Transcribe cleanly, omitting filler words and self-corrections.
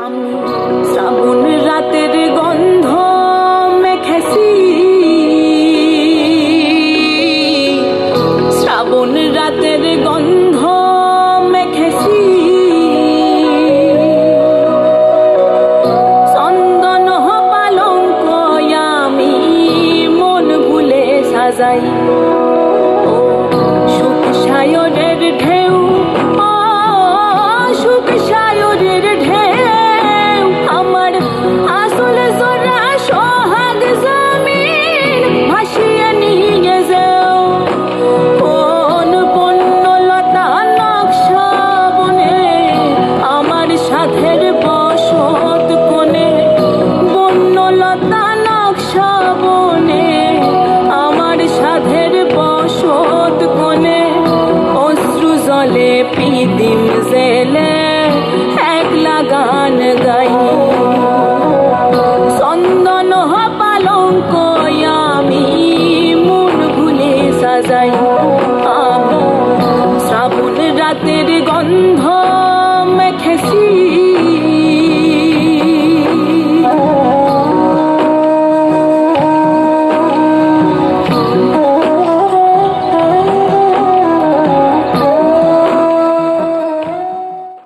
আমি শ্রাবণ রাতের গন্ধ মেখেছি, শ্রাবণ রাতের গন্ধ মেখেছি, চন্দন পালঙ্ক আমি মন ভুলে সাজাই। সুখ সায়রের ঢেউ, সুখ সায়রের ঢেউ আমার আসল জোড়া সোহাগ জমিন ভাসিয়ে নিয়ে যাও। কোন বন্যলতা নকশা বনে আমার সাথের বসত কোণে, বন্যলতা নকশা বনে আমার সাথের বসত কোণে, অশ্রু জলে পিদিম জেলে একলা গান গাই। চন্দন পালঙ্ক আমি মন ভুলে সাজাই। আমি শ্রাবণ রাতের গন্ধ মেখেছি।